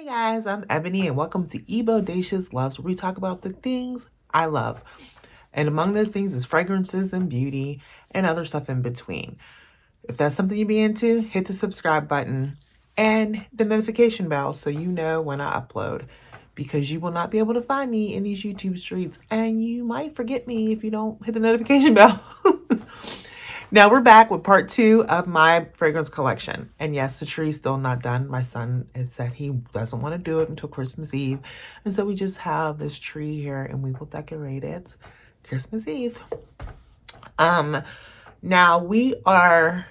Hey guys, I'm Ebony and welcome to Ebodacious Loves, where we talk about the things I love. And among those things is fragrances and beauty and other stuff in between. If that's something you be into, hit the subscribe button and the notification bell so you know when I upload. Because you will not be able to find me in these YouTube streets and you might forget me if you don't hit the notification bell. Now we're back with part 2 of my fragrance collection. And yes, the tree's still not done. My son has said he doesn't want to do it until Christmas Eve. And so we just have this tree here and we will decorate it Christmas Eve. Now we are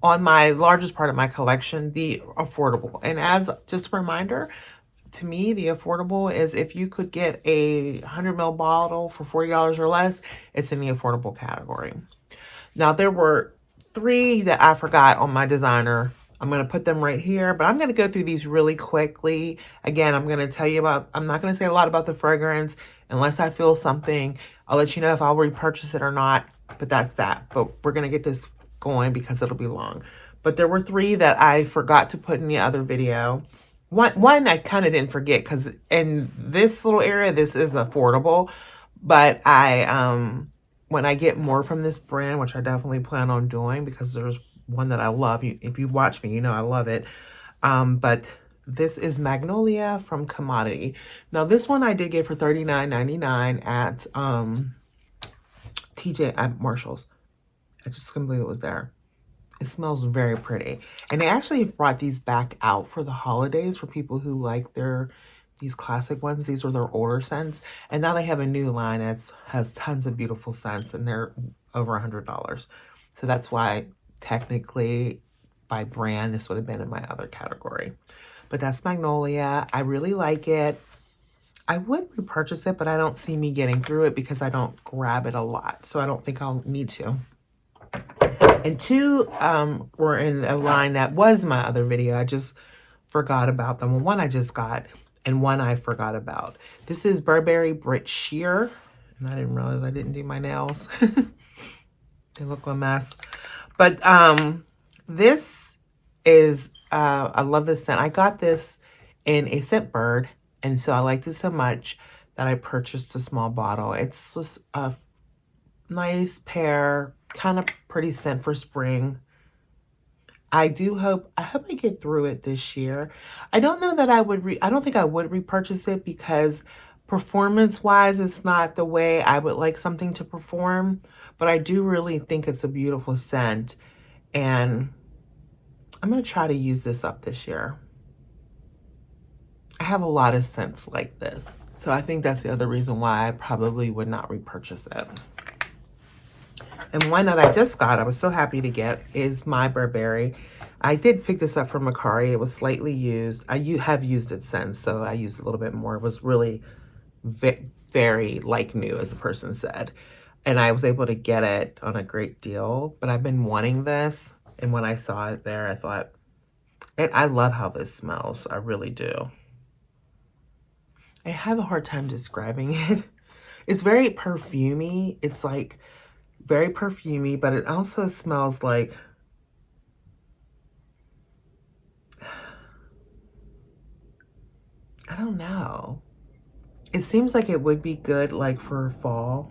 on my largest part of my collection, the affordable. And as just a reminder, to me, the affordable is if you could get a 100 ml bottle for $40 or less, it's in the affordable category. Now, there were 3 that I forgot on my designer. I'm going to put them right here, but I'm going to go through these really quickly. Again, I'm going to tell you about, I'm not going to say a lot about the fragrance unless I feel something. I'll let you know if I'll repurchase it or not, but that's that. But we're going to get this going because it'll be long. But there were 3 that I forgot to put in the other video. One I kind of didn't forget because in this little area, this is affordable, but when I get more from this brand, which I definitely plan on doing because there's one that I love. If you watch me, you know I love it. But this is Magnolia from Commodity. Now, this one I did get for $39.99 at TJ at Marshall's. I just couldn't believe it was there. It smells very pretty. And they actually brought these back out for the holidays for people who like these classic ones. These were their older scents. And now they have a new line that has tons of beautiful scents and they're over $100. So that's why technically by brand, this would have been in my other category. But that's Magnolia. I really like it. I would repurchase it, but I don't see me getting through it because I don't grab it a lot. So I don't think I'll need to. And 2 were in a line that was my other video. I just forgot about them. Well, one I just got and one I forgot about. This is Burberry Brit Sheer. And I didn't realize I didn't do my nails. They look a mess. But this is, I love this scent. I got this in a scent bird. And so I like this so much that I purchased a small bottle. It's just a nice pear, kind of pretty scent for spring. I hope I get through it this year. I don't know that I don't think I would repurchase it because performance wise, it's not the way I would like something to perform, but I do really think it's a beautiful scent and I'm going to try to use this up this year. I have a lot of scents like this, so I think that's the other reason why I probably would not repurchase it. And one that I just got, I was so happy to get, is my Burberry. I did pick this up from Macari. It was slightly used. I have used it since, so I used a little bit more. It was really very like new, as the person said. And I was able to get it on a great deal. But I've been wanting this. And when I saw it there, I thought, I love how this smells. I really do. I have a hard time describing it. It's very perfumey. It's like very perfumey, but it also smells like, I don't know. It seems like it would be good like for fall.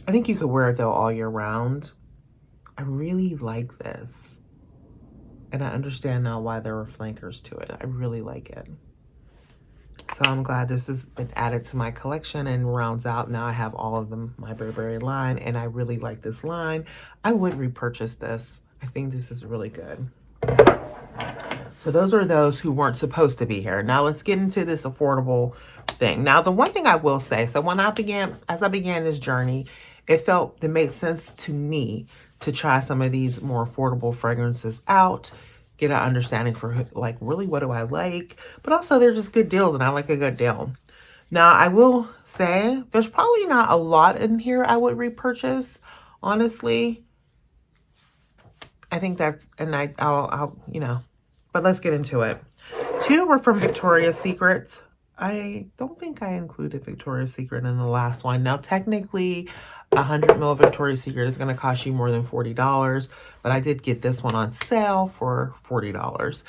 I think you could wear it though all year round. I really like this. And I understand now why there were flankers to it. I really like it. So I'm glad this has been added to my collection and rounds out. Now I have all of them, my Burberry line, and I really like this line. I would repurchase this. I think this is really good. So those are those who weren't supposed to be here. Now let's get into this affordable thing. Now the one thing I will say, so as I began this journey, it made sense to me to try some of these more affordable fragrances out, get an understanding for like really what do I like, but also they're just good deals and I like a good deal. Now I will say there's probably not a lot in here I would repurchase, honestly. I think that's, and I'll you know, but let's get into it. 2 were from Victoria's Secret. I don't think I included Victoria's Secret in the last one. Now technically 100 ml Victoria's Secret is going to cost you more than $40, but I did get this one on sale for $40.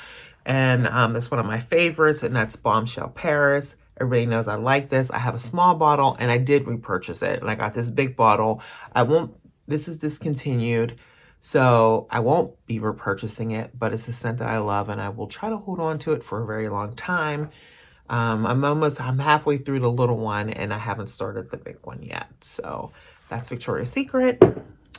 And that's one of my favorites, and that's Bombshell Paris. Everybody knows I like this. I have a small bottle, and I did repurchase it. And I got this big bottle. This is discontinued, so I won't be repurchasing it, but it's a scent that I love, and I will try to hold on to it for a very long time. I'm halfway through the little one, and I haven't started the big one yet. So that's Victoria's Secret.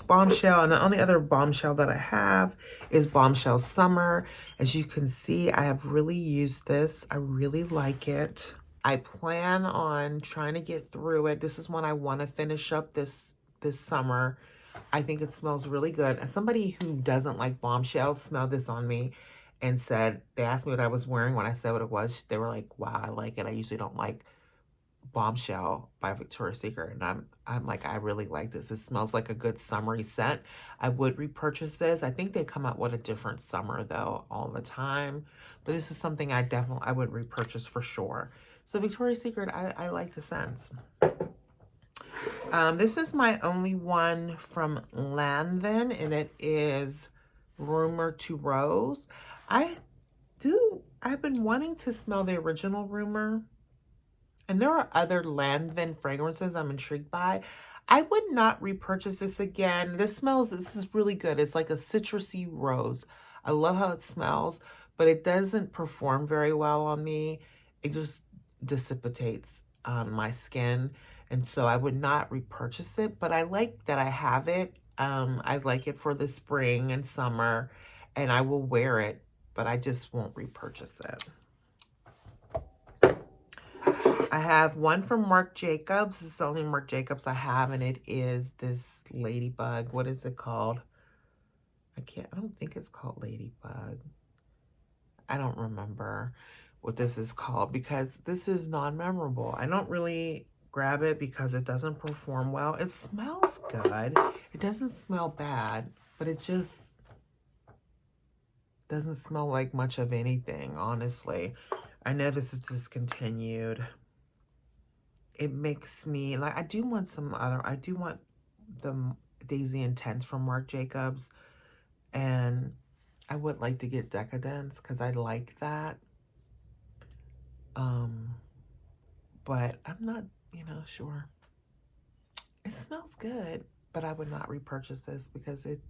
Bombshell, and the only other Bombshell that I have is Bombshell Summer. As you can see, I have really used this. I really like it. I plan on trying to get through it. This is one I want to finish up this summer. I think it smells really good. And somebody who doesn't like Bombshell smelled this on me and said, they asked me what I was wearing. When I said what it was, they were like, wow, I like it. I usually don't like Bombshell by Victoria's Secret, and I'm like, I really like this. It smells like a good summery scent. I would repurchase this. I think they come out with a different summer though all the time, but this is something I would repurchase for sure. So Victoria's Secret, I like the scents. This is my only one from Lanvin, and it is Rumor to Rose. I've been wanting to smell the original Rumor. And there are other Lanvin fragrances I'm intrigued by. I would not repurchase this again. This is really good. It's like a citrusy rose. I love how it smells, but it doesn't perform very well on me. It just dissipates on my skin. And so I would not repurchase it, but I like that I have it. I like it for the spring and summer, and I will wear it, but I just won't repurchase it. I have one from Marc Jacobs. This is the only Marc Jacobs I have, and it is this Ladybug. What is it called? I don't think it's called Ladybug. I don't remember what this is called because this is non-memorable. I don't really grab it because it doesn't perform well. It smells good. It doesn't smell bad, but it just doesn't smell like much of anything, honestly. I know this is discontinued. It makes me like, I do want the Daisy Intense from Marc Jacobs, and I would like to get Decadence because I like that. But I'm not, sure. It smells good, but I would not repurchase this because it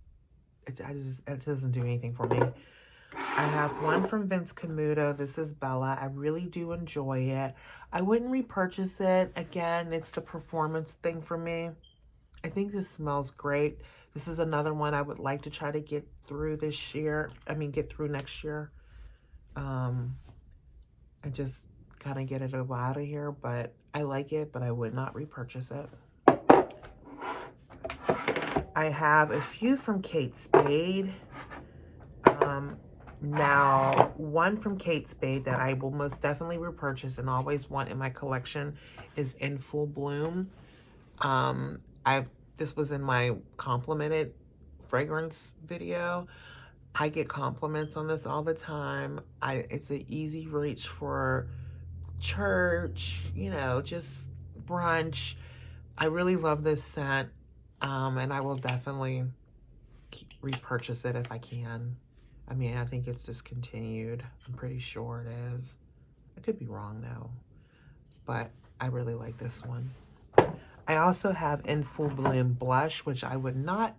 doesn't do anything for me. I have one from Vince Camuto. This is Bella. I really do enjoy it. I wouldn't repurchase it. Again, it's the performance thing for me. I think this smells great. This is another one I would like to try to get through this year. Get through next year. And just kind of get it out of here. But I like it, but I would not repurchase it. I have a few from Kate Spade. Now, one from Kate Spade that I will most definitely repurchase and always want in my collection is In Full Bloom. This was in my complimented fragrance video. I get compliments on this all the time. It's an easy reach for church, just brunch. I really love this scent, and I will definitely repurchase it if I can. I think it's discontinued. I'm pretty sure it is. I could be wrong though, but I really like this one. I also have In Full Bloom Blush, which I would not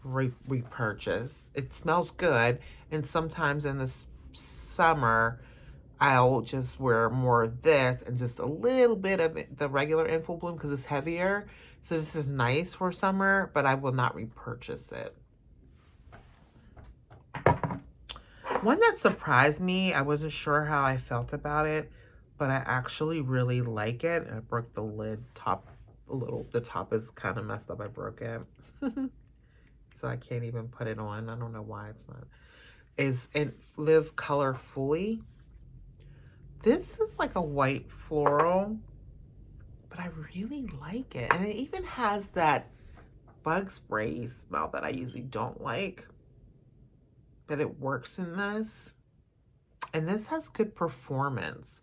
repurchase. It smells good, and sometimes in the summer, I'll just wear more of this and just a little bit of the regular In Full Bloom because it's heavier. So this is nice for summer, but I will not repurchase it. One that surprised me, I wasn't sure how I felt about it, but I actually really like it. I broke the lid top a little. The top is kind of messed up. I broke it. So I can't even put it on. I don't know why it's not. Is it Live Colorfully. This is like a white floral, but I really like it. And it even has that bug spray smell that I usually don't like. But it works in this. And this has good performance.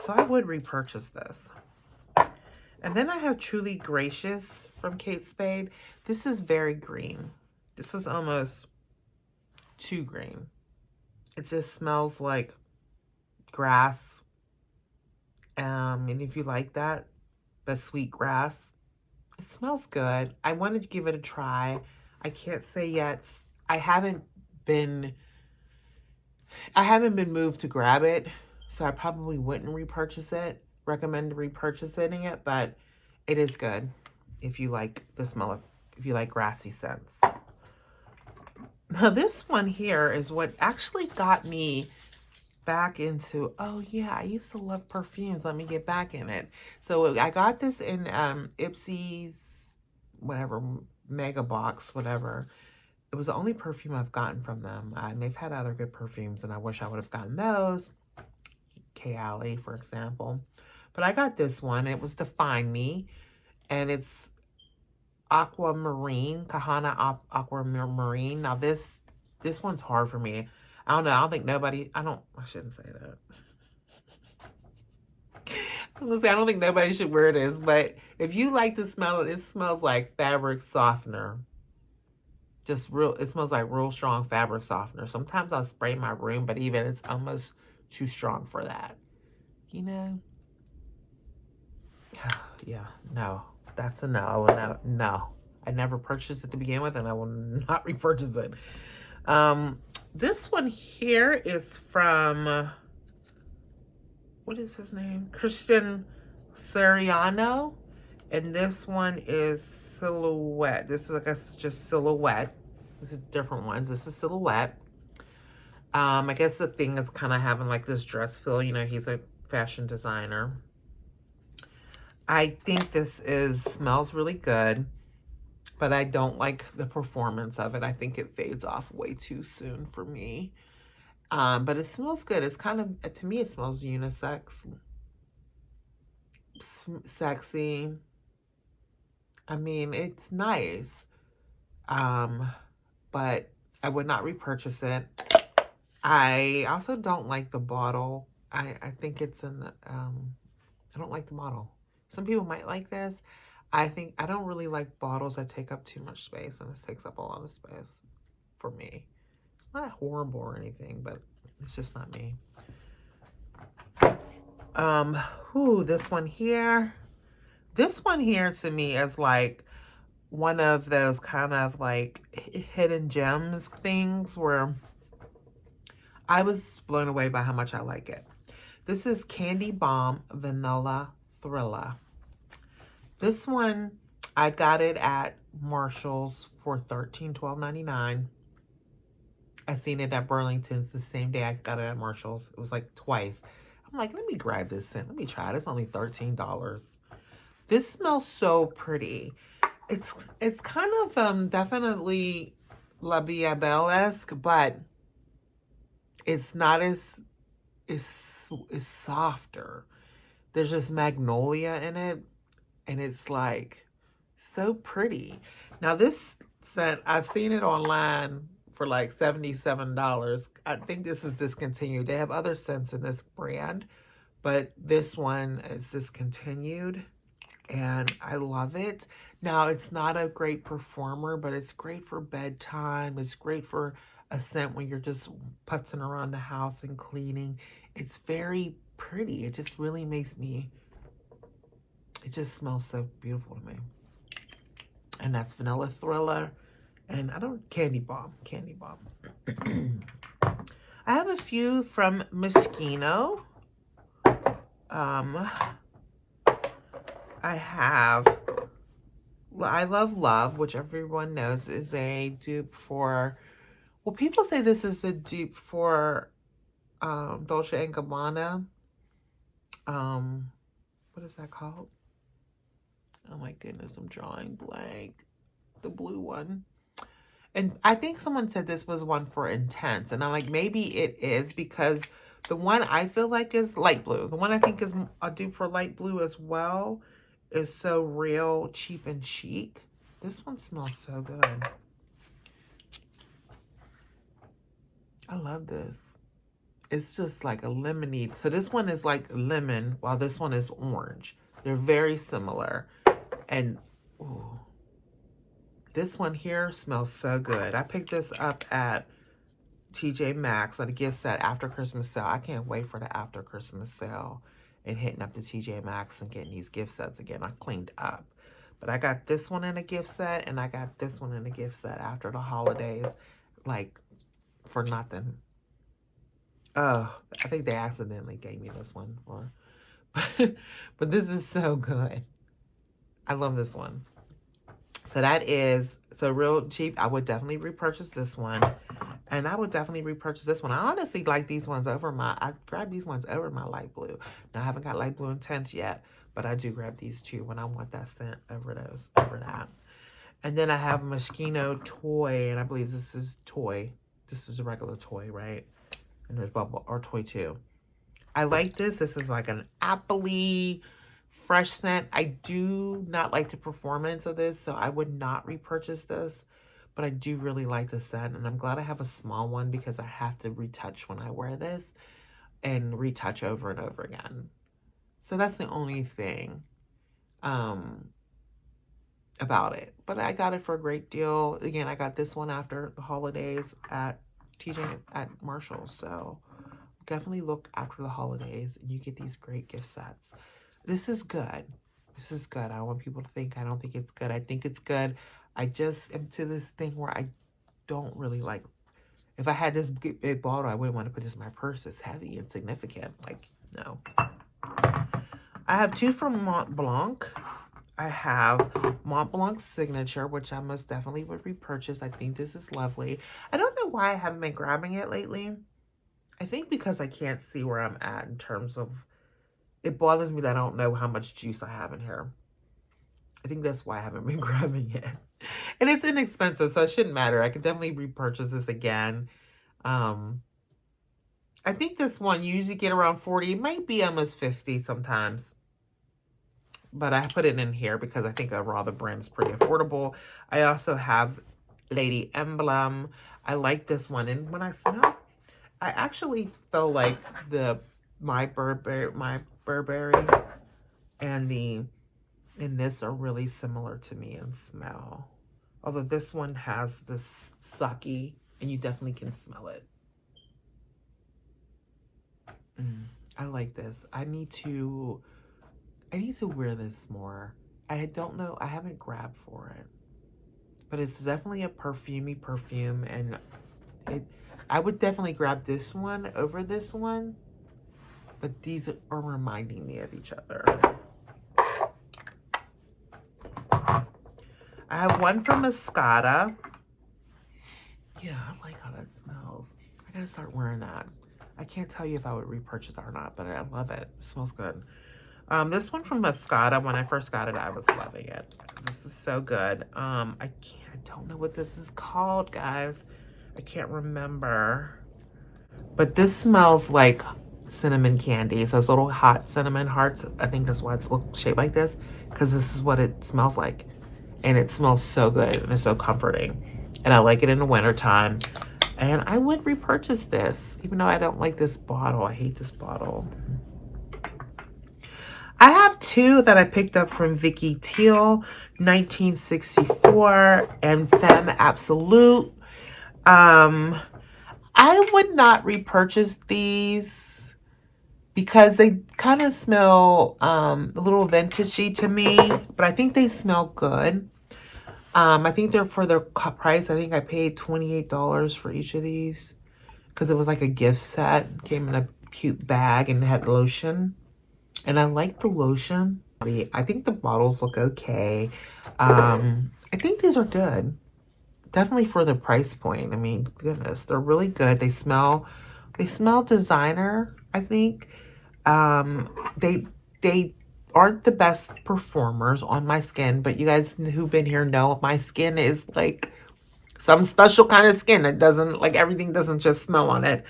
So I would repurchase this. And then I have Truly Gracious from Kate Spade. This is very green. This is almost too green. It just smells like grass. And if you like that, the sweet grass, it smells good. I wanted to give it a try. I can't say yet. Been I haven't been moved to grab it, so I probably wouldn't recommend repurchasing it, but it is good if you like the smell of, if you like grassy scents. Now this one here is what actually got me back into, oh yeah, I used to love perfumes. Let me get back in it. So I got this in Ipsy's, whatever, mega box, whatever. It was the only perfume I've gotten from them. And they've had other good perfumes, and I wish I would have gotten those. Kayali, for example. But I got this one. It was Define Me, and it's Aquamarine, Kahana Aquamarine. Now this one's hard for me. I don't know. I don't think nobody. I shouldn't say that. I was gonna say I don't think nobody should wear this, but if you like to smell it, it smells like fabric softener. It smells like real strong fabric softener. Sometimes I'll spray my room, but even it's almost too strong for that. You know? Yeah, no. That's a no. I will no. I never purchased it to begin with, and I will not repurchase it. This one here is from, what is his name? Christian Siriano. And this one is Silhouette. This is, I guess, just Silhouette. This is different ones. This is Silhouette. I guess the thing is kind of having like this dress feel. You know, he's a fashion designer. I think this smells really good, but I don't like the performance of it. I think it fades off way too soon for me. But it smells good. It's kind of, to me, it smells unisex, sexy. I mean, it's nice. But I would not repurchase it. I also don't like the bottle. I think it's I don't like the bottle. Some people might like this. I don't really like bottles that take up too much space, and this takes up a lot of space for me. It's not horrible or anything, but it's just not me. This one here. This one here to me is like one of those kind of like hidden gems things where I was blown away by how much I like it. This is Candy Bomb Vanilla Thriller. This one, I got it at Marshall's for $12.99. I seen it at Burlington's the same day I got it at Marshall's. It was like twice. I'm like, let me grab this scent. Let me try it. It's only $13. This smells so pretty. It's kind of definitely La Vie Belle-esque, but it's not as, it's softer. There's just magnolia in it, and it's like so pretty. Now this scent, I've seen it online for like $77. I think this is discontinued. They have other scents in this brand, but this one is discontinued, and I love it. Now, it's not a great performer, but it's great for bedtime. It's great for a scent when you're just putzing around the house and cleaning. It's very pretty. It just really makes me, it just smells so beautiful to me. And that's Vanilla Thriller. And Candy Bomb. I have a few from Moschino. I have I Love Love, which everyone knows is a dupe for, well, people say this is a dupe for Dolce & Gabbana. What is that called? Oh my goodness, I'm drawing blank. The blue one. And I think someone said this was one for Intense. And I'm like, maybe it is, because the one I feel like is light blue. The one I think is a dupe for light blue as well is So Real, Cheap and Chic. This one smells so good. I love this. It's just like a lemony. So this one is like lemon, while this one is orange. They're very similar. And ooh, this one here smells so good. I picked this up at TJ Maxx on a gift set after Christmas sale. I can't wait for the after Christmas sale and hitting up the TJ Maxx and getting these gift sets again. I cleaned up. But I got this one in a gift set and I got this one in a gift set after the holidays, like for nothing. Oh, I think they accidentally gave me this one for, but this is so good. I love this one. So that is so real cheap. I would definitely repurchase this one. And I would definitely repurchase this one. I honestly like these ones over I grab these ones over my light blue. Now I haven't got light blue intense yet, but I do grab these two when I want that scent over that. And then I have Moschino Toy, and I believe this is Toy. This is a regular Toy, right? And there's Bubble, or Toy 2. I like this. This is like an appley fresh scent. I do not like the performance of this, so I would not repurchase this. But I do really like the scent, and I'm glad I have a small one because I have to retouch when I wear this and retouch over and over again. So that's the only thing about it. But I got it for a great deal. Again, I got this one after the holidays at TJ at Marshall's. So definitely look after the holidays and you get these great gift sets. This is good. This is good. I don't want people to think I don't think it's good. I think it's good. I just am to this thing where I don't really like. If I had this big bottle, I wouldn't want to put this in my purse. It's heavy and significant. Like, no. I have two from Mont Blanc. I have Mont Blanc's Signature, which I most definitely would repurchase. I think this is lovely. I don't know why I haven't been grabbing it lately. I think because I can't see where I'm at in terms of, it bothers me that I don't know how much juice I have in here. I think that's why I haven't been grabbing it. And it's inexpensive, so it shouldn't matter. I could definitely repurchase this again. I think this one you usually get around 40. It might be almost 50 sometimes. But I put it in here because I think overall the brand is pretty affordable. I also have Lady Emblem. I like this one. And when I smell, I actually feel like my Burberry and this are really similar to me in smell. Although this one has this sucky, and you definitely can smell it. I like this. I need to wear this more. I don't know. I haven't grabbed for it. But it's definitely a perfumey perfume, and I would definitely grab this one over this one. But these are reminding me of each other. I have one from Moscata. Yeah, I like how that smells. I gotta start wearing that. I can't tell you if I would repurchase it or not, but I love it. It smells good. This one from Moscata, when I first got it, I was loving it. This is so good. I don't know what this is called, guys. I can't remember. But this smells like cinnamon candies. Those little hot cinnamon hearts. I think that's why it's shaped like this, because this is what it smells like. And it smells so good and it's so comforting. And I like it in the wintertime. And I would repurchase this, even though I don't like this bottle. I hate this bottle. I have two that I picked up from Vicky Teal, 1964 and Femme Absolute. I would not repurchase these because they kind of smell a little vintagey to me, but I think they smell good. I think they're for their price. I think I paid $28 for each of these because it was like a gift set. It came in a cute bag and it had lotion. And I like the lotion. I think the bottles look okay. I think these are good. Definitely for the price point. I mean, goodness, they're really good. They smell designer, I think. They aren't the best performers on my skin, but you guys who've been here know my skin is like some special kind of skin. It doesn't, like, everything doesn't just smell on it.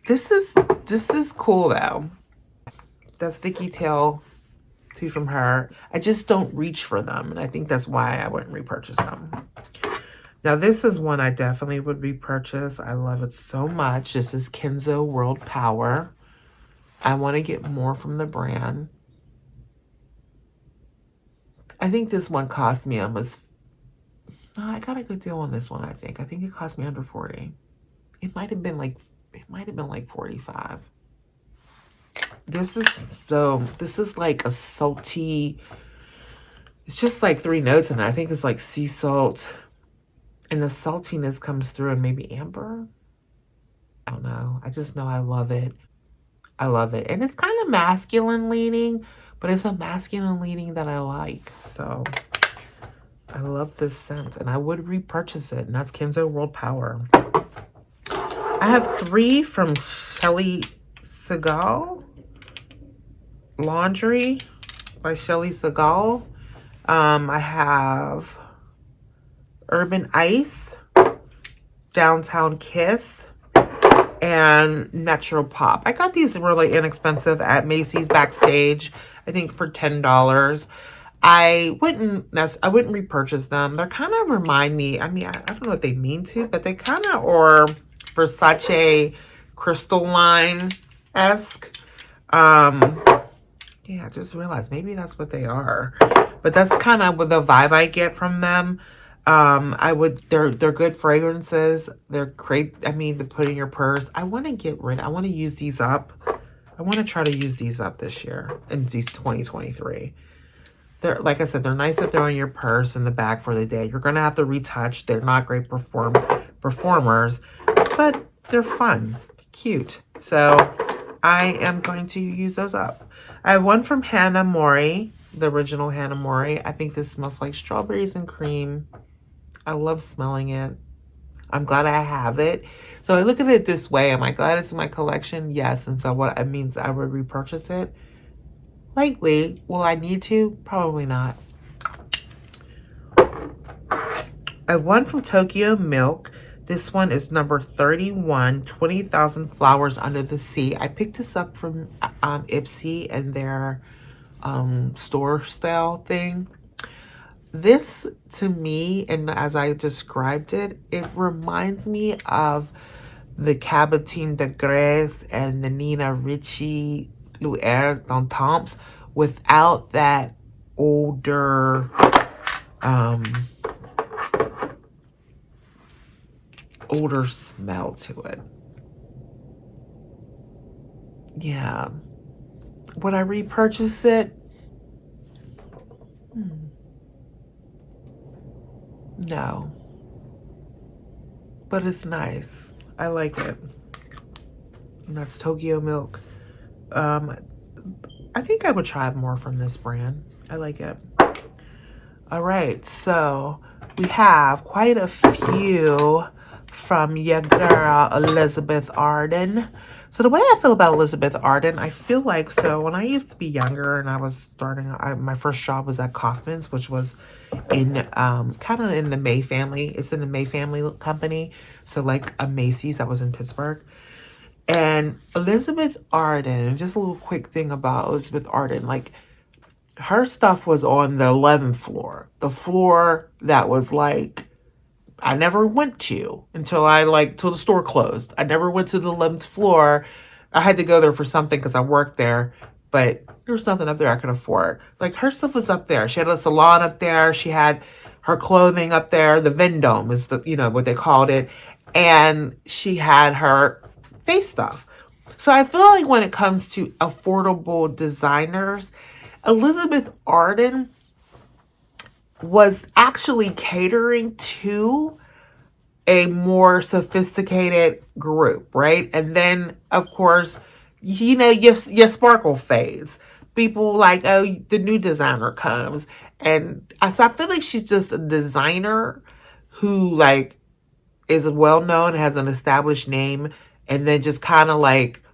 This is cool though. That's Vicky Tail, two from her. I just don't reach for them, and I think that's why I wouldn't repurchase them. Now, this is one I definitely would repurchase. I love it so much. This is Kenzo World Power. I want to get more from the brand. I think this one cost me almost... No, I got a good deal on this one, I think. I think it cost me under 40. it might have been like 45. This is like a salty, it's just like three notes and I think it's like sea salt and the saltiness comes through and maybe amber. I don't know. I just know I love it. I love it. And it's kind of masculine leaning, but it's a masculine leaning that I like. So I love this scent and I would repurchase it. And that's Kenzo World Power. I have 3 from Shelly Segal. Laundry by Shelly Segal. I have Urban Ice, Downtown Kiss, and Natural Pop. I got these really inexpensive at Macy's Backstage, I think for $10. I wouldn't repurchase them. They're kind of remind me, I mean, I don't know what they mean to, but they kind of are Versace Crystalline-esque. Yeah, I just realized maybe that's what they are. But that's kind of the vibe I get from them. They're good fragrances. They're great. I mean, to put in your purse. I want to use these up. I want to try to use these up this year in these 2023. They're, like I said, they're nice to throw in your purse in the bag for the day. You're going to have to retouch. They're not great performers, but they're fun, cute. So I am going to use those up. I have one from Hannah Mori, the original Hannah Mori. I think this smells like strawberries and cream. I love smelling it. I'm glad I have it. So I look at it this way. Am I glad it's in my collection? Yes. And so what it means, I would repurchase it. Likely. Will I need to? Probably not. I have one from Tokyo Milk. This one is number 31, 20,000 Flowers Under the Sea. I picked this up from Ipsy and their store style thing. This, to me, and as I described it, it reminds me of the Cabotin de Grès and the Nina Ricci Luer d'Antamps without that older, older smell to it. Yeah. Would I repurchase it? No. But it's nice. I like it. And that's Tokyo Milk. I think I would try more from this brand. I like it. All right, so we have quite a few from your girl, Elizabeth Arden. So the way I feel about Elizabeth Arden, I feel like, so when I used to be younger and I was starting, my first job was at Kaufman's, which was in kind of in the May family. It's in the May family company. So like a Macy's that was in Pittsburgh. And Elizabeth Arden, just a little quick thing about Elizabeth Arden, like her stuff was on the 11th floor. The floor that was like, I never went to until till the store closed. I never went to the 11th floor. I had to go there for something because I worked there, but there was nothing up there I could afford. Like her stuff was up there. She had a salon up there. She had her clothing up there. The Vendome is what they called it. And she had her face stuff. So I feel like when it comes to affordable designers, Elizabeth Arden was actually catering to a more sophisticated group, right? And then, of course, your sparkle fades. People like, oh, the new designer comes. And so I feel like she's just a designer who, like, is well known, has an established name, and then just kind of, like,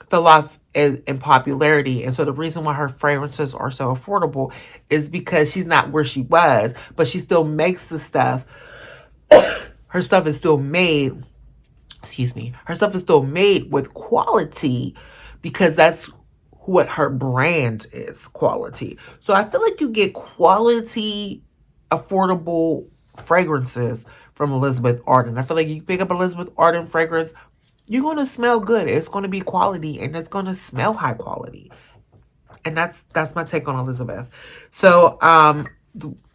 fell off in popularity. And so the reason why her fragrances are so affordable is because she's not where she was, but she still makes the stuff. Her stuff is still made, her stuff is still made with quality because that's what her brand is, quality. So I feel like you get quality, affordable fragrances from Elizabeth Arden. I feel like you pick up Elizabeth Arden fragrance, you're going to smell good. It's going to be quality and it's going to smell high quality. And that's my take on Elizabeth. So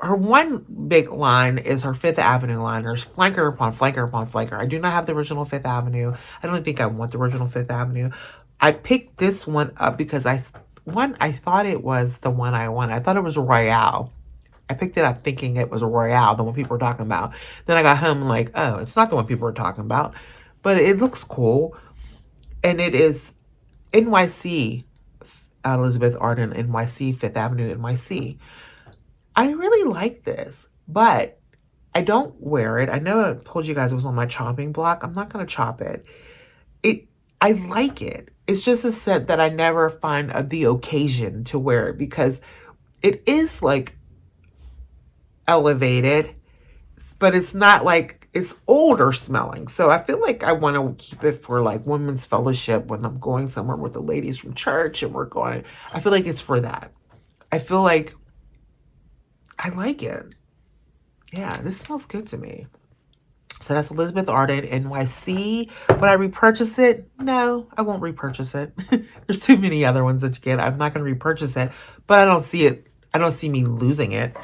her one big line is her Fifth Avenue line. There's flanker upon flanker upon flanker. I do not have the original Fifth Avenue. I don't think I want the original Fifth Avenue. I picked this one up because I thought it was the one I wanted. I thought it was Royale. I picked it up thinking it was a Royale, the one people were talking about. Then I got home and like, oh, it's not the one people were talking about, but it looks cool, and it is NYC, Elizabeth Arden NYC, Fifth Avenue NYC. I really like this, but I don't wear it. I know I told you guys it was on my chopping block. I'm not gonna chop it. It I like it. It's just a scent that I never find the occasion to wear it because it is like elevated, but it's not like it's older smelling. So I feel like I want to keep it for like women's fellowship when I'm going somewhere with the ladies from church and we're going. I feel like it's for that. I feel like I like it. Yeah, this smells good to me. So that's Elizabeth Arden NYC. Would I repurchase it? No, I won't repurchase it. There's too many other ones that you get. I'm not going to repurchase it, but I don't see it. I don't see me losing it.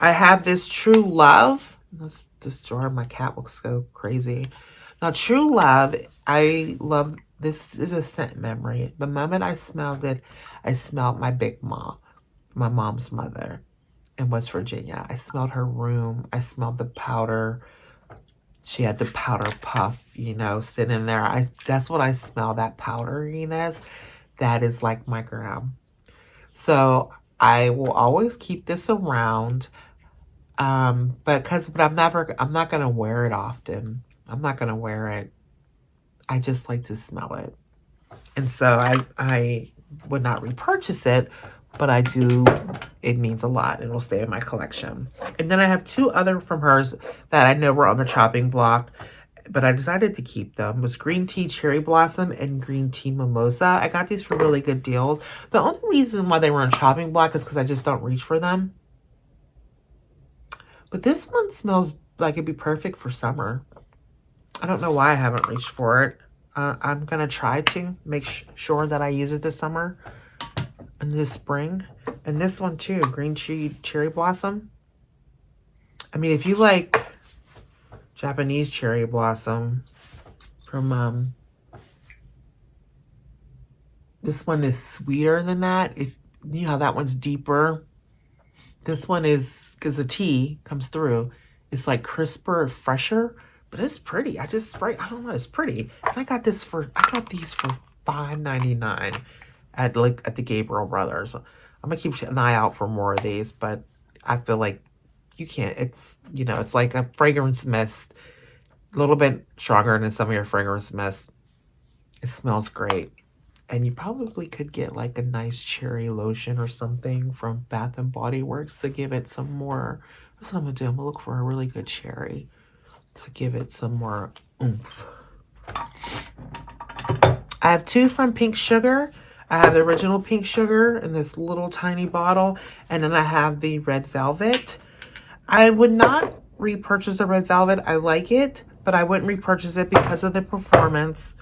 I have this True Love. This jar of my cat looks so crazy. Now, True Love, I love, this is a scent memory. The moment I smelled it, I smelled my big mom, my mom's mother in West Virginia. I smelled her room. I smelled the powder. She had the powder puff, sitting there. That's what I smell, that powderiness. That is like my gram. So I will always keep this around. But I'm not gonna wear it often. I'm not gonna wear it. I just like to smell it. And so I would not repurchase it, but I do, it means a lot. It'll stay in my collection. And then I have two other from hers that I know were on the chopping block, but I decided to keep them. It was Green Tea Cherry Blossom and Green Tea Mimosa. I got these for really good deals. The only reason why they were on chopping block is because I just don't reach for them. But this one smells like it'd be perfect for summer. I don't know why I haven't reached for it. I'm going to try to make sure that I use it this summer and this spring. And this one too, Green Tea Cherry Blossom. I mean, if you like Japanese cherry blossom from, this one is sweeter than that. If you know how that one's deeper. This one is, because the tea comes through, it's like crisper, fresher, but it's pretty. I don't know, it's pretty. And I got these for $5.99 at the Gabriel Brothers. I'm gonna keep an eye out for more of these, but I feel like you can't, it's like a fragrance mist, a little bit stronger than some of your fragrance mists. It smells great. And you probably could get like a nice cherry lotion or something from Bath and Body Works to give it some more. That's what I'm gonna do. I'm gonna look for a really good cherry to give it some more oomph. I have two from Pink Sugar. I have the original Pink Sugar in this little tiny bottle, and then I have the Red Velvet. I would not repurchase the Red Velvet. I like it, but I wouldn't repurchase it because of the performance.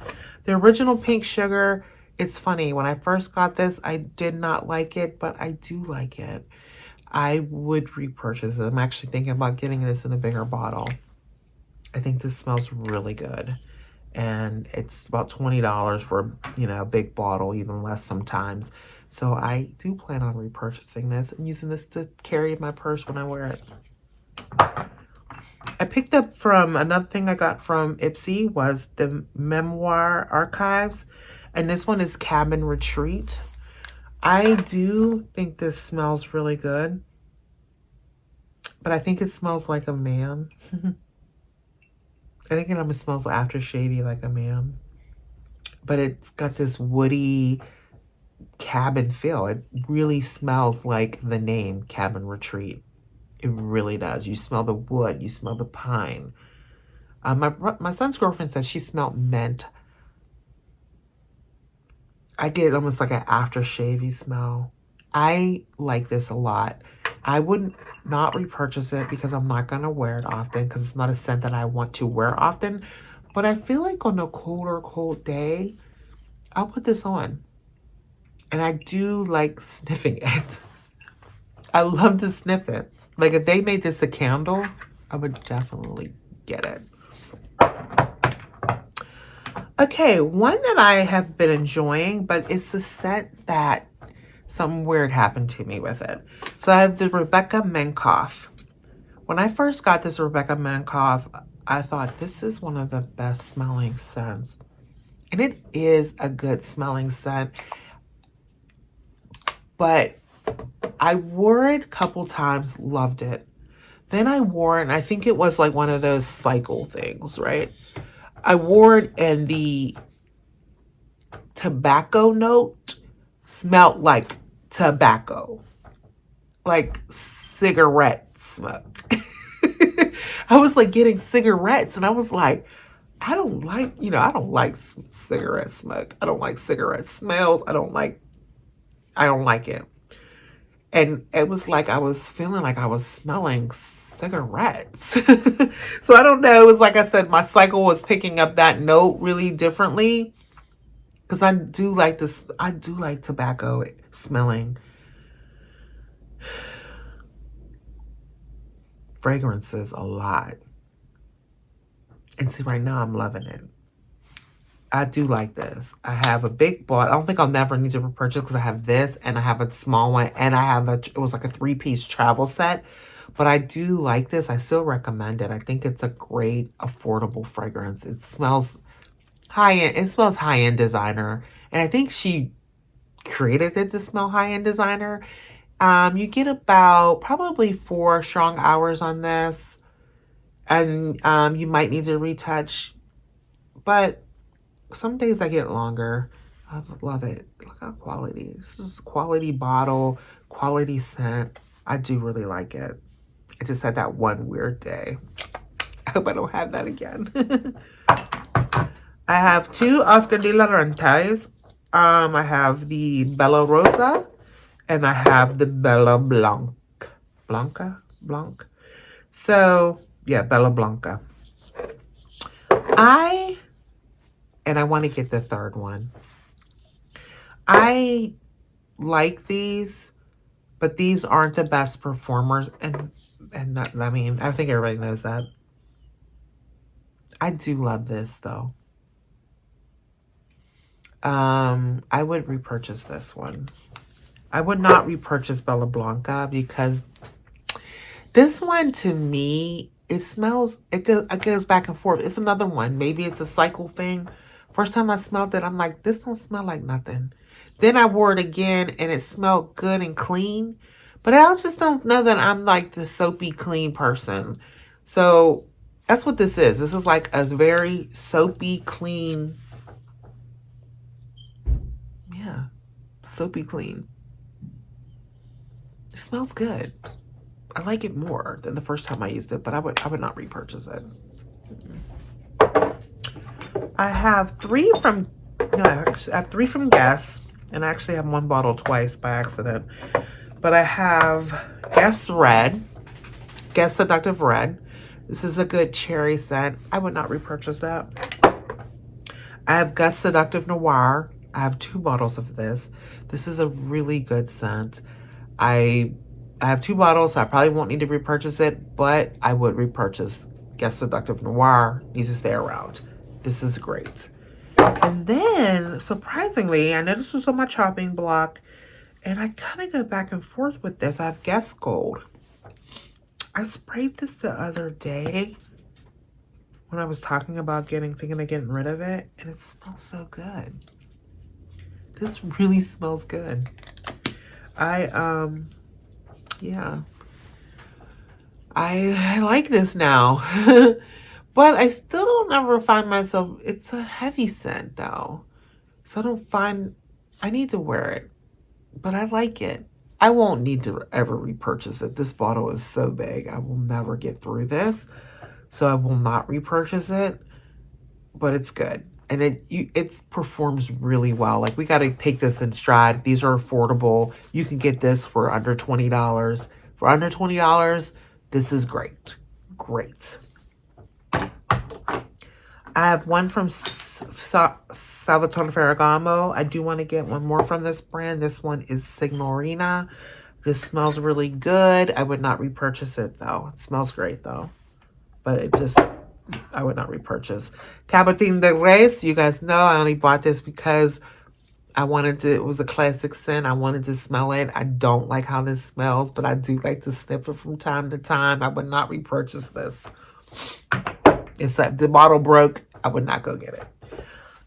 The original Pink Sugar, it's funny, when I first got this, I did not like it, but I do like it. I would repurchase it. I'm actually thinking about getting this in a bigger bottle. I think this smells really good. And it's about $20 for, a big bottle, even less sometimes. So I do plan on repurchasing this and using this to carry in my purse when I wear it. I picked up from, another thing I got from Ipsy was the Memoir Archives. And this one is Cabin Retreat. I do think this smells really good. But I think it smells like a man. I think it almost smells aftershave-y like a man. But it's got this woody cabin feel. It really smells like the name Cabin Retreat. It really does. You smell the wood. You smell the pine. My son's girlfriend said she smelled mint. I get almost like an aftershave-y smell. I like this a lot. I wouldn't not repurchase it because I'm not going to wear it often because it's not a scent that I want to wear often. But I feel like on a cold day, I'll put this on. And I do like sniffing it. I love to sniff it. Like if they made this a candle, I would definitely get it. Okay, one that I have been enjoying, but it's a scent that something weird happened to me with it. So I have the Rebecca Minkoff. When I first got this Rebecca Minkoff, I thought this is one of the best smelling scents. And it is a good smelling scent. But I wore it a couple times, loved it. Then I wore it, and I think it was like one of those cycle things, right? I wore it, and the tobacco note smelled like tobacco, like cigarette smoke. I was like getting cigarettes, and I was like, I don't like, I don't like cigarette smoke. I don't like cigarette smells. I don't like it. And it was like I was feeling like I was smelling cigarettes. So I don't know. It was like I said, my cycle was picking up that note really differently. Because I do like this. I do like tobacco smelling fragrances a lot. And see, right now I'm loving it. I do like this. I have a big bottle. I don't think I'll never need to repurchase because I have this and I have a small one and I have it was like a 3-piece travel set. But I do like this. I still recommend it. I think it's a great, affordable fragrance. It smells high-end. It smells high-end designer. And I think she created it to smell high-end designer. You get about probably 4 strong hours on this. And you might need to retouch. But some days I get longer. I love it. Look how quality. This is quality bottle, quality scent. I do really like it. I just had that one weird day. I hope I don't have that again. I have 2 Oscar de la Renta's. I have the Bella Rosa and I have the Bella Blanc. So, yeah, Bella Blanca. I want to get the third one. I like these, but these aren't the best performers. And that, I mean, I think everybody knows that. I do love this, though. I would repurchase this one. I would not repurchase Bella Blanca because this one, to me, it smells, it goes back and forth. It's another one. Maybe it's a cycle thing. First time I smelled it, I'm like, this don't smell like nothing. Then I wore it again, and it smelled good and clean. But I just don't know that I'm like the soapy clean person. So that's what this is. This is like a very soapy clean. Yeah, soapy clean. It smells good. I like it more than the first time I used it, but I would not repurchase it. I have 3 from, no, I have 3 from Guess, and I actually have 1 bottle twice by accident. But I have Guess Red, Guess Seductive Red. This is a good cherry scent. I would not repurchase that. I have Guess Seductive Noir. I have 2 bottles of this. This is a really good scent. I have 2 bottles, so I probably won't need to repurchase it, but I would repurchase Guess Seductive Noir. Needs to stay around. This is great. And then, surprisingly, I know this was on my chopping block, and I kind of go back and forth with this. I have Guess Gold. I sprayed this the other day when I was talking about thinking of getting rid of it, and it smells so good. This really smells good. Yeah. I like this now. But I still don't ever find myself, it's a heavy scent though. So I need to wear it. But I like it. I won't need to ever repurchase it. This bottle is so big. I will never get through this. So I will not repurchase it. But it's good. And it performs really well. Like, we got to take this in stride. These are affordable. You can get this for under $20. For under $20, this is great. Great. I have 1 from Salvatore Ferragamo. I do want to get 1 more from this brand. This one is Signorina. This smells really good. I would not repurchase it though. It smells great though. But it just, I would not repurchase. Cabotin de Res, you guys know I only bought this because I wanted to, it was a classic scent. I wanted to smell it. I don't like how this smells, but I do like to sniff it from time to time. I would not repurchase this. It's like the bottle broke. I would not go get it.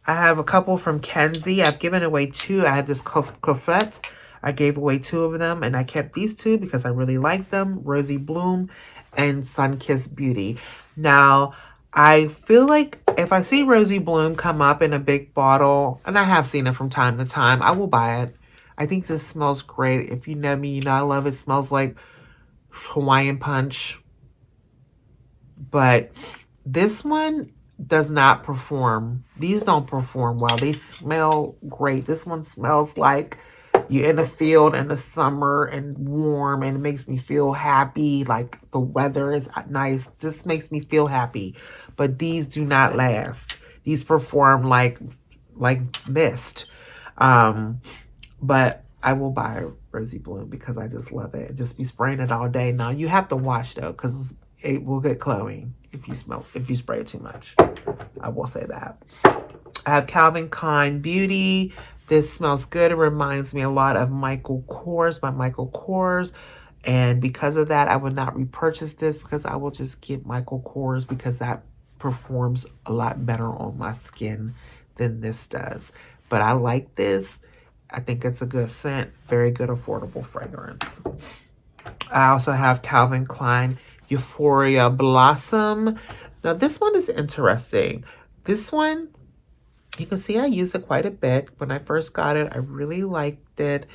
I have a couple from Kenzie. I've given away 2. I had this coffret. I gave away 2 of them, and I kept these 2 because I really like them. Rosy Bloom and Sunkissed Beauty. Now, I feel like if I see Rosy Bloom come up in a big bottle, and I have seen it from time to time, I will buy it. I think this smells great. If you know me, you know I love it. It smells like Hawaiian Punch. But this one does not perform. These don't perform well. They smell great. This one smells like you're in a field in the summer and warm, and it makes me feel happy. Like the weather is nice. This makes me feel happy. But these do not last. These perform like mist. But I will buy Rosy Bloom because I just love it. Just be spraying it all day. Now you have to wash though, because it will get cloying if you spray it too much. I will say that. I have Calvin Klein Beauty. This smells good. It reminds me a lot of Michael Kors by Michael Kors. And because of that, I would not repurchase this because I will just get Michael Kors because that performs a lot better on my skin than this does. But I like this. I think it's a good scent. Very good, affordable fragrance. I also have Calvin Klein Euphoria Blossom. Now, this one is interesting. This one, you can see I use it quite a bit. When I first got it, I really liked it.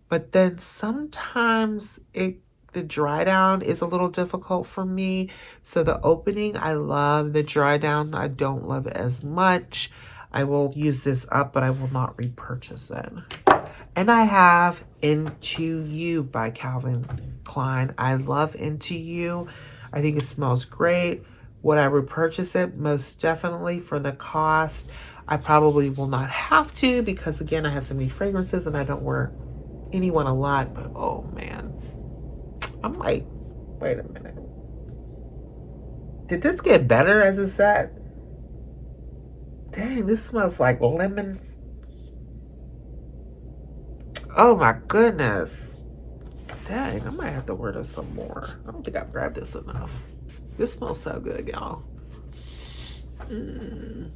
But then sometimes the dry down is a little difficult for me. So the opening, I love. The dry down, I don't love it as much. I will use this up, but I will not repurchase it. And I have Into You by Calvin Klein. I love Into You. I think it smells great. Would I repurchase it? Most definitely for the cost. I probably will not have to because, again, I have so many fragrances and I don't wear anyone a lot. But, oh, man. I might. Wait a minute. Did this get better as a set? Dang, this smells like lemon. Oh my goodness. Dang, I might have to wear this some more. I don't think I've grabbed this enough. This smells so good, y'all. I didn't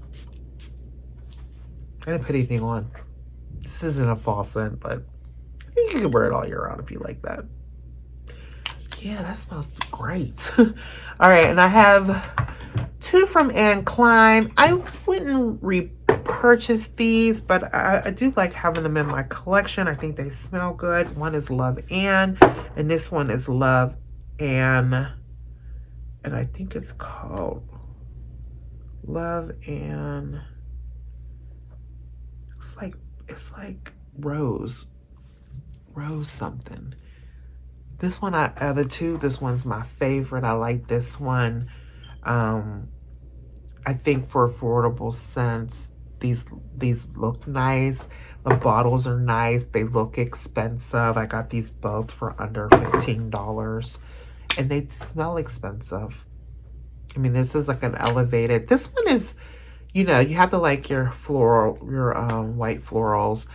put anything on. This isn't a fall scent, but I think you can wear it all year round if you like that. Yeah, that smells great. All right, and I have 2 from Anne Klein. I wouldn't repurchase these, but I do like having them in my collection. I think they smell good. One is Love Anne, and this one is Love Anne. And I think it's called Love Anne. It's like Rose something. This one, the 2, this one's my favorite. I like this one. I think for affordable scents, these look nice. The bottles are nice. They look expensive. I got these both for under $15. And they smell expensive. I mean, this is like an elevated. This one is, you know, you have to like your floral, your white florals.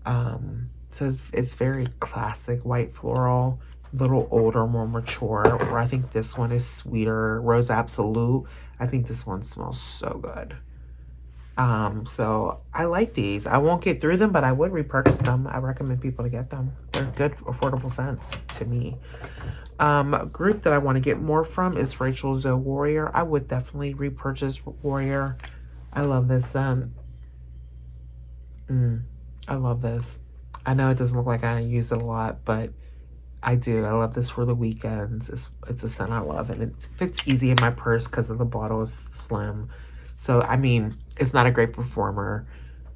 So it's very classic white floral, a little older, more mature. Or I think this one is sweeter. Rose Absolute. I think this one smells so good. So I like these. I won't get through them, but I would repurchase them. I recommend people to get them. They're good, affordable scents to me. A group that I want to get more from is Rachel Zoe Warrior. I would definitely repurchase Warrior. I love this scent. I love this. I know it doesn't look like I use it a lot, but I do. I love this for the weekends. It's a scent I love, and it fits easy in my purse because of the bottle is slim. So, I mean, it's not a great performer.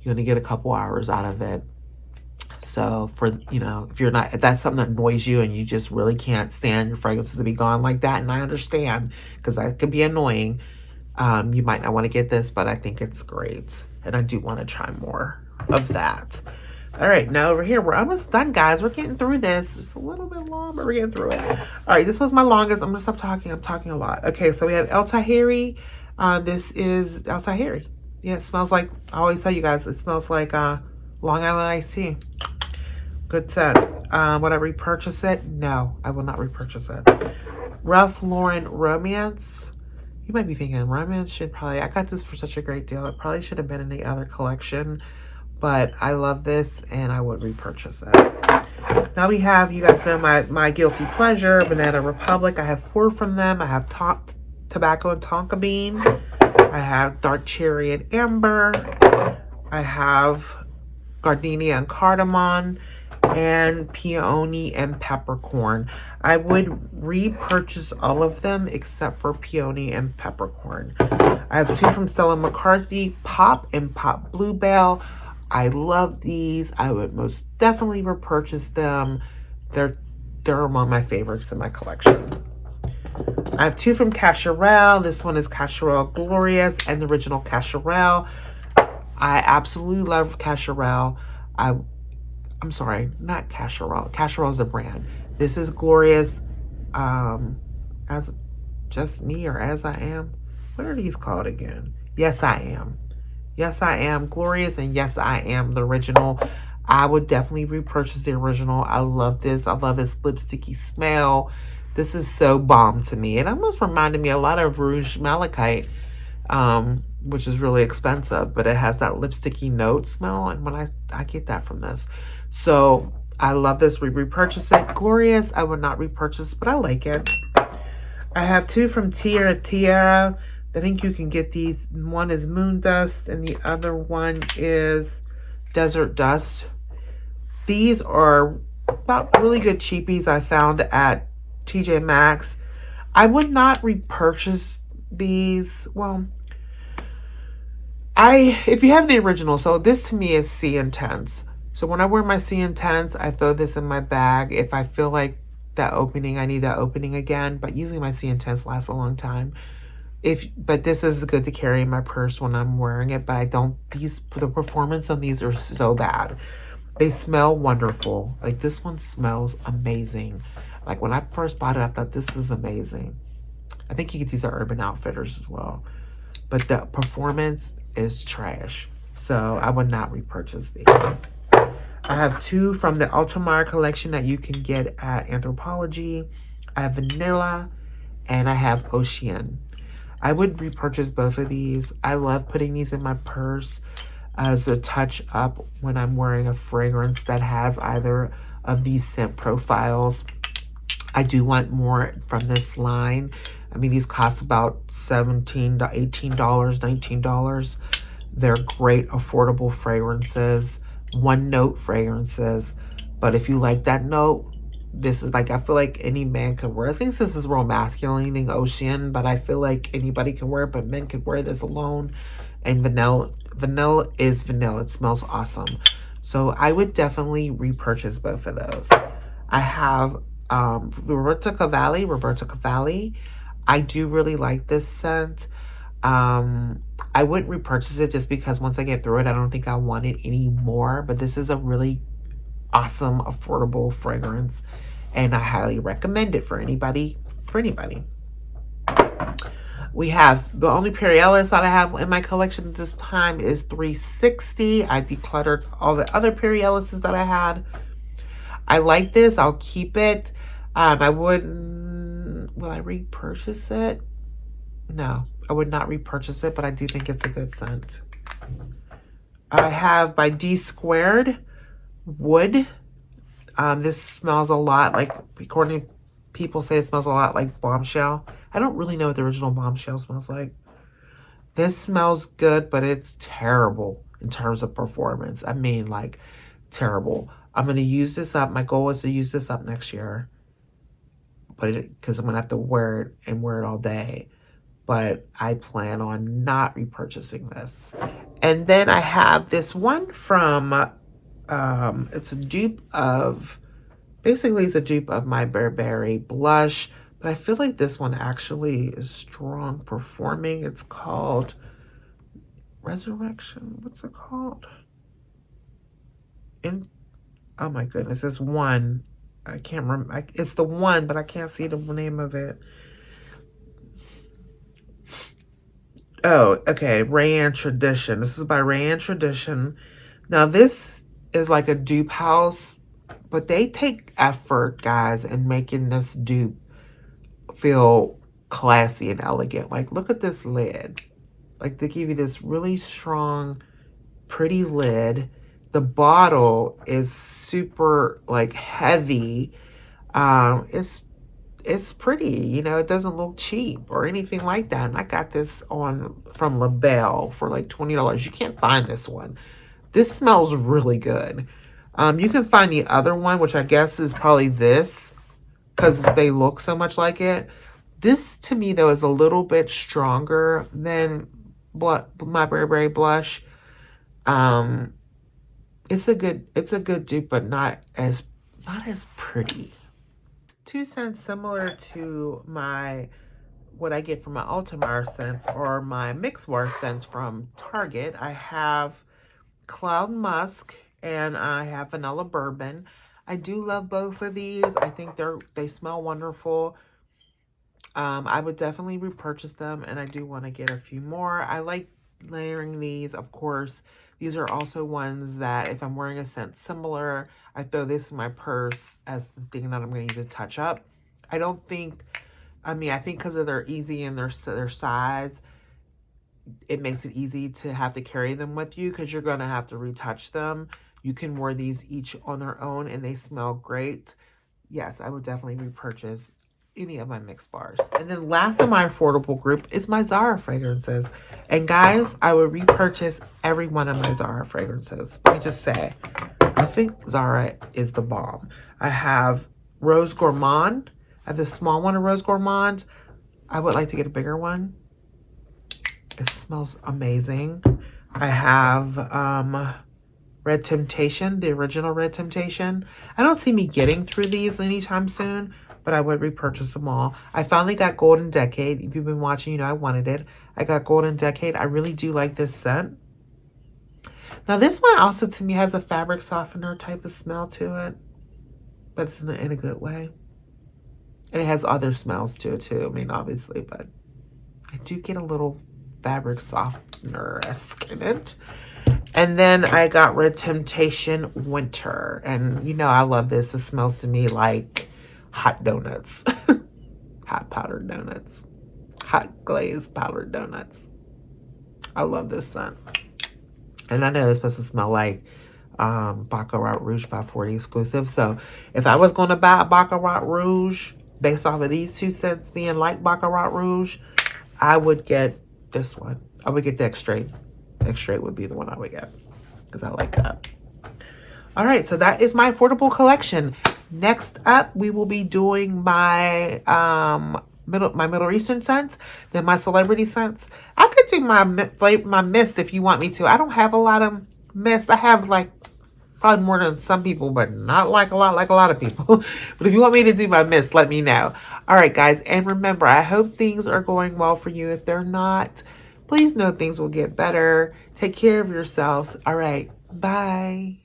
You only get a couple hours out of it. So, for, you know, if that's something that annoys you and you just really can't stand your fragrances to be gone like that, and I understand because that could be annoying, you might not want to get this, but I think it's great. And I do want to try more of that. All right, now over here, we're almost done, guys. We're getting through this. It's a little bit long, but we're getting through it. All right, this was my longest. I'm going to stop talking. I'm talking a lot. Okay, so we have El Tahiri. This is El Tahiri. Yeah, it smells like, I always tell you guys, it smells like Long Island iced tea. Good scent. Would I repurchase it? No, I will not repurchase it. Ralph Lauren Romance. You might be thinking, Romance should probably, I got this for such a great deal. It probably should have been in the other collection, but I love this and I would repurchase it. Now we have, you guys know my guilty pleasure, Banana Republic. I have 4 from them. I have Tobacco and Tonka Bean. I have Dark Cherry and Amber. I have Gardenia and Cardamom, and Peony and Peppercorn. I would repurchase all of them except for Peony and Peppercorn. I have 2 from Stella McCarthy, Pop and Pop Bluebell. I love these. I would most definitely repurchase them. They're among my favorites in my collection. I have 2 from Cacharel. This one is Cacharel Glorious and the original Cacharel. I absolutely love Cacharel. I'm sorry, not Cacharel. Cacharel is the brand. This is Glorious, as just me or as I am. What are these called again? Yes, I am. Yes, I am Glorious, and yes, I am the original. I would definitely repurchase the original. I love this. I love this lipsticky smell. This is so bomb to me. It almost reminded me a lot of Rouge Malachite, which is really expensive, but it has that lipsticky note smell, and when I get that from this. So I love this. We repurchase it. Glorious, I would not repurchase, but I like it. I have 2 from Tierra Tierra. I think you can get these. One is Moon Dust and the other one is Desert Dust. These are about really good cheapies I found at TJ Maxx. I would not repurchase these. Well, if you have the original, so this to me is C Intense. So when I wear my C Intense, I throw this in my bag. If I feel like that opening, I need that opening again. But usually my C Intense lasts a long time. But this is good to carry in my purse when I'm wearing it. But the performance on these are so bad. They smell wonderful. Like this one smells amazing. Like when I first bought it, I thought this is amazing. I think you get these at Urban Outfitters as well. But the performance is trash. So I would not repurchase these. I have 2 from the Altamar collection that you can get at Anthropologie. I have Vanilla and I have Ocean. I would repurchase both of these. I love putting these in my purse as a touch up when I'm wearing a fragrance that has either of these scent profiles. I do want more from this line. I mean, these cost about $17 to $18, $19. They're great, affordable fragrances, 1-note fragrances. But if you like that note, this is like, I feel like any man could wear. I think this is real masculine Ocean, but I feel like anybody can wear it, but men could wear this alone. And vanilla is vanilla. It smells awesome. So I would definitely repurchase both of those. I have Roberto Cavalli. I do really like this scent. I wouldn't repurchase it just because once I get through it, I don't think I want it anymore. But this is a really awesome, affordable fragrance, and I highly recommend it for anybody. We have the only Perry Ellis that I have in my collection at this time is 360. I decluttered all the other Perry Ellis's that I had. I like this. I'll keep it. I wouldn't. Will I repurchase it? No, I would not repurchase it, but I do think it's a good scent. I have by D Squared Wood. This smells a lot like, according to people say, it smells a lot like Bombshell. I don't really know what the original Bombshell smells like. This smells good, but it's terrible in terms of performance. I mean, like, terrible. I'm going to use this up. My goal is to use this up next year, but because I'm going to have to wear it and wear it all day. But I plan on not repurchasing this. And then I have this one from, it's a dupe of, basically it's a dupe of my Burberry blush, but I feel like this one actually is strong performing. It's called Resurrection. What's it called? in, oh my goodness, it's one. I can't remember. It's the one, but I can't see the name of it. Oh, okay. Rayanne Tradition. This is by Rayanne Tradition. Now, this is like a dupe house, but they take effort, guys, in making this dupe feel classy and elegant. Like, look at this lid. Like, they give you this really strong, pretty lid. The bottle is super, like, heavy. It's pretty, you know, it doesn't look cheap or anything like that. And I got this on from LaBelle for like $20. You can't find this one. This smells really good. You can find the other one, which I guess is probably this, because they look so much like it. This to me though is a little bit stronger than my Burberry blush. Um, it's a good dupe, but not as pretty. 2 cents similar to my what I get from my Altamar scents or my Mixwar scents from Target. I have Cloud Musk and I have Vanilla Bourbon. I do love both of these. I think they smell wonderful. I would definitely repurchase them, and I do want to get a few more. I like layering these, of course. These are also ones that if I'm wearing a scent similar, I throw this in my purse as the thing that I'm going to use to touch up. I don't think, I mean, I think because of their easy and their size, it makes it easy to have to carry them with you because you're going to have to retouch them. You can wear these each on their own and they smell great. Yes, I would definitely repurchase any of my mix bars. And then last in my affordable group is my Zara fragrances. And guys, I would repurchase every one of my Zara fragrances. Let me just say, I think Zara is the bomb. I have Rose Gourmand. I have the small one of Rose Gourmand. I would like to get a bigger one. It smells amazing. I have Red Temptation, the original Red Temptation. I don't see me getting through these anytime soon, but I would repurchase them all. I finally got Golden Decade. If you've been watching, you know I wanted it. I got Golden Decade. I really do like this scent. Now, this one also, to me, has a fabric softener type of smell to it, but it's in a good way. And it has other smells to it, too. I mean, obviously, but I do get a little fabric softener-esque in it. And then I got Red Temptation Winter. And you know I love this. It smells to me like hot donuts. Hot powdered donuts. Hot glazed powdered donuts. I love this scent. And I know it's supposed to smell like Baccarat Rouge 540 exclusive. So if I was going to buy a Baccarat Rouge based off of these 2 scents being like Baccarat Rouge, I would get this one. I would get the Extrait. Extrait would be the one I would get because I like that. All right, so that is my affordable collection. Next up, we will be doing my Middle Eastern scents, then my celebrity scents. I could do my mist if you want me to. I don't have a lot of mist. I have like probably more than some people, but not like a lot of people. But if you want me to do my mist, let me know. All right, guys, and remember, I hope things are going well for you. If they're not, please know things will get better. Take care of yourselves. All right, bye.